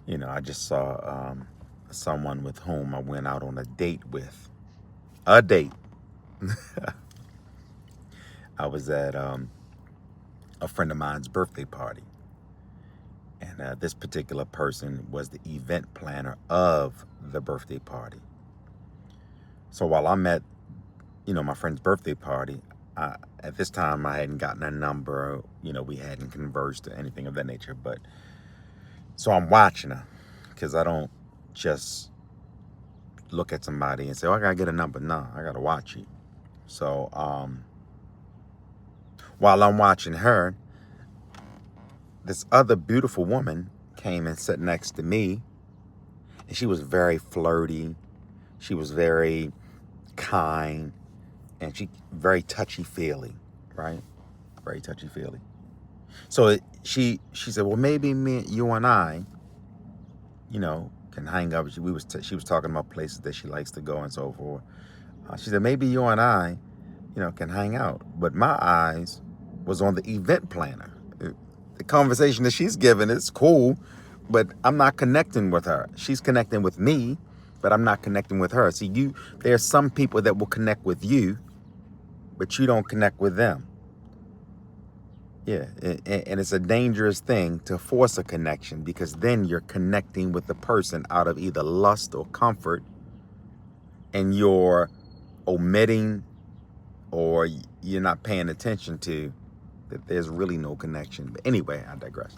I just saw someone with whom I went out on a date with. A date. I was at a friend of mine's birthday party. And this particular person was the event planner of the birthday party. So while I'm at, my friend's birthday party, at this time I hadn't gotten a number, we hadn't conversed or anything of that nature. But so I'm watching her because I don't just look at somebody and say, oh, I got to get a number. No, I got to watch you. So while I'm watching her, this other beautiful woman came and sat next to me, and she was very flirty. She was very kind, and she very touchy-feely, right? Very touchy-feely. So she said, well, maybe you and I, can hang up. She was talking about places that she likes to go and so forth. She said, maybe you and I, can hang out. But my eyes was on the event planner. The conversation that she's giving is cool, but I'm not connecting with her. She's connecting with me, but I'm not connecting with her. See, there's some people that will connect with you, but you don't connect with them. Yeah, and it's a dangerous thing to force a connection, because then you're connecting with the person out of either lust or comfort, and you're omitting or you're not paying attention to that there's really no connection. But anyway, I digress.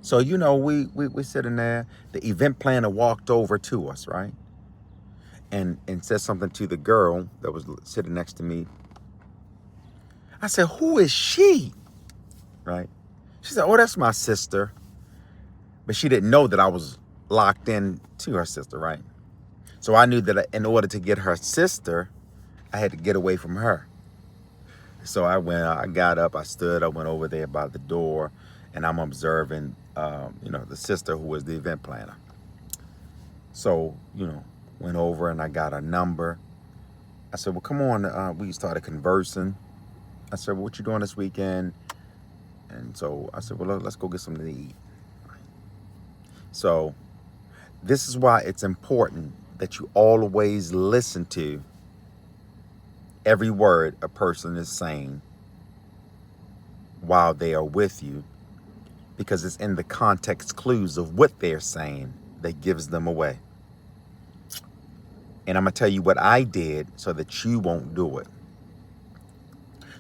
So, we sitting there. The event planner walked over to us, right? And said something to the girl that was sitting next to me. I said, who is she? Right? She said, oh, that's my sister. But she didn't know that I was locked in to her sister, right? So I knew that in order to get her sister, I had to get away from her. So I got up, I stood, I went over there by the door, and I'm observing, the sister who was the event planner. So, went over and I got a number. I said, well, come on. We started conversing. I said, well, what you doing this weekend? And so I said, well, let's go get something to eat. So this is why it's important that you always listen to every word a person is saying while they are with you, because it's in the context clues of what they're saying that gives them away. And I'm going to tell you what I did so that you won't do it.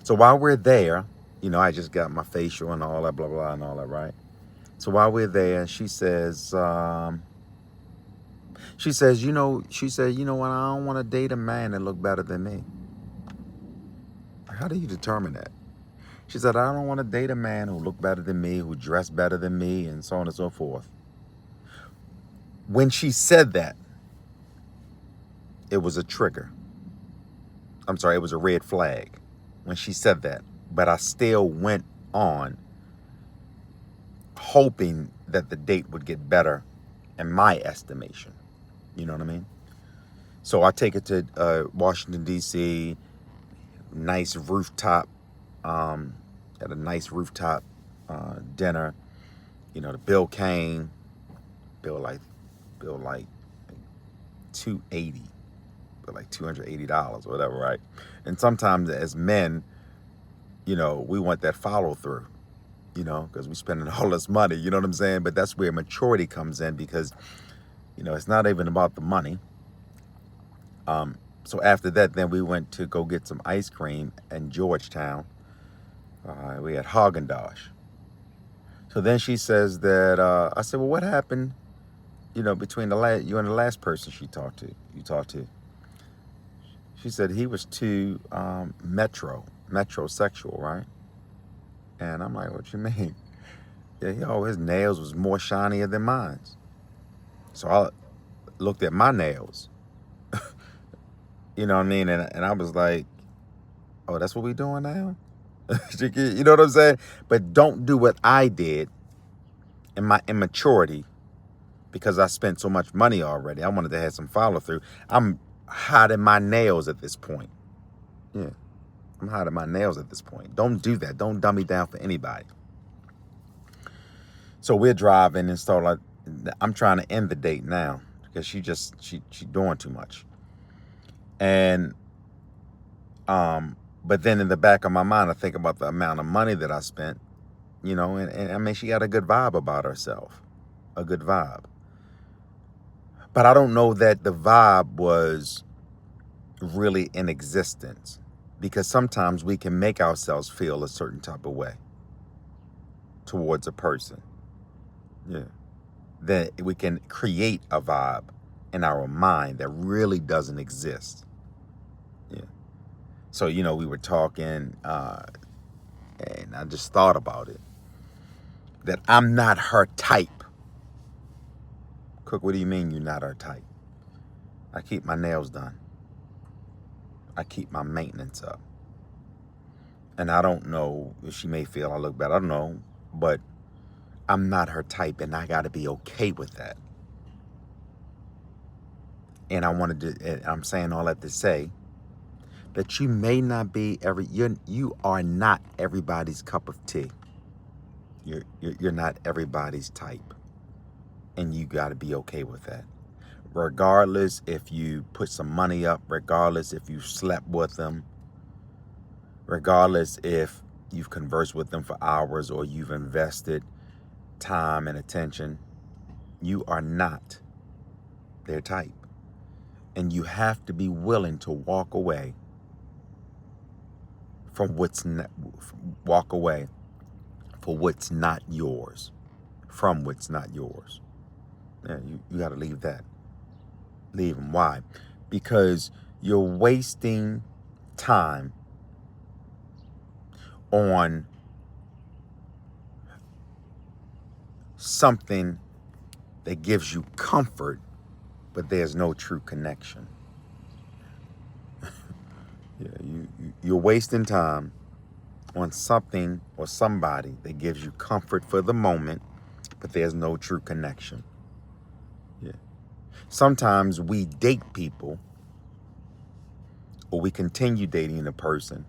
So while we're there, I just got my facial and all that, blah, blah, and all that, right? So while we're there, she says, you know what? I don't want to date a man that look better than me. How do you determine that? She said, I don't want to date a man who look better than me, who dress better than me, and so on and so forth. When she said that, it was a trigger. I'm sorry, it was a red flag when she said that. But I still went on hoping that the date would get better in my estimation. You know what I mean? So I take it to Washington, D.C., nice rooftop, at a nice rooftop dinner. The bill came, bill like $280, but like $280 or whatever, right? And sometimes as men, we want that follow through, because we're spending all this money, you know what I'm saying? But that's where maturity comes in, because, it's not even about the money. So after that, then we went to go get some ice cream in Georgetown. We had Haagen-Dazs. So then she says that, I said, well, what happened, between you and the last person you talked to? She said he was too metrosexual, right? And I'm like, what you mean? Yeah, his nails was more shinier than mine. So I looked at my nails. You know what I mean? And I was like, oh, that's what we doing now? You know what I'm saying? But don't do what I did in my immaturity, because I spent so much money already. I wanted to have some follow through. I'm hiding my nails at this point. Yeah, I'm hiding my nails at this point. Don't do that. Don't dumb me down for anybody. So we're driving and so like I'm trying to end the date now because she doing too much. And but then in the back of my mind I think about the amount of money that I spent, and I mean she got a good vibe about herself. A good vibe. But I don't know that the vibe was really in existence, because sometimes we can make ourselves feel a certain type of way towards a person. Yeah. That we can create a vibe in our mind that really doesn't exist. Yeah. So, we were talking, and I just thought about it, that I'm not her type. Cook, what do you mean you're not her type? I keep my nails done. I keep my maintenance up. And I don't know if she may feel I look bad. I don't know. But I'm not her type, and I got to be okay with that. And I'm saying all that to say that you may not be you are not everybody's cup of tea. You're not everybody's type. And you got to be okay with that. Regardless if you put some money up, regardless if you slept with them, regardless if you've conversed with them for hours or you've invested time and attention, you are not their type. And you have to be willing to walk away from walk away for what's not yours, from what's not yours. Yeah, you got to leave that. Leave them. Why? Because you're wasting time on something that gives you comfort, but there's no true connection. Yeah, you're wasting time on something or somebody that gives you comfort for the moment, but there's no true connection. Yeah. Sometimes we date people, or we continue dating a person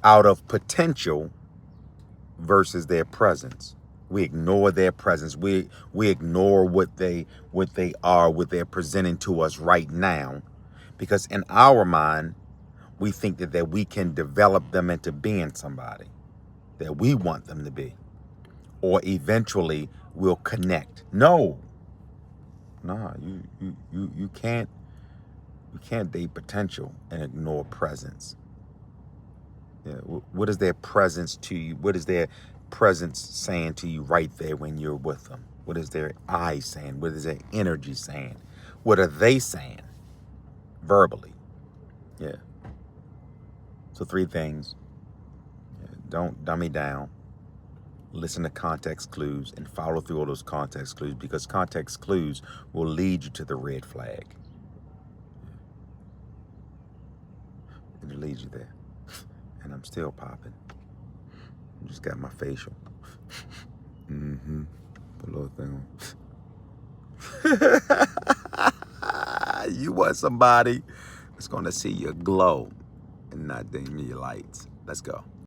out of potential versus their presence. We ignore their presence. We ignore what they are, what they're presenting to us right now, because in our mind we think that we can develop them into being somebody that we want them to be, or eventually we'll connect. No, you can't date potential and ignore presence. Yeah, what is their presence to you? What is their presence saying to you right there when you're with them? What is their eyes saying? What is their energy saying? What are they saying verbally? Yeah. So 3 things. Yeah, don't dummy down. Listen to context clues and follow through all those context clues, because context clues will lead you to the red flag. It'll lead you there. And I'm still popping. I just got my facial. Put a little thing on. You want somebody that's going to see your glow and not dim your lights. Let's go.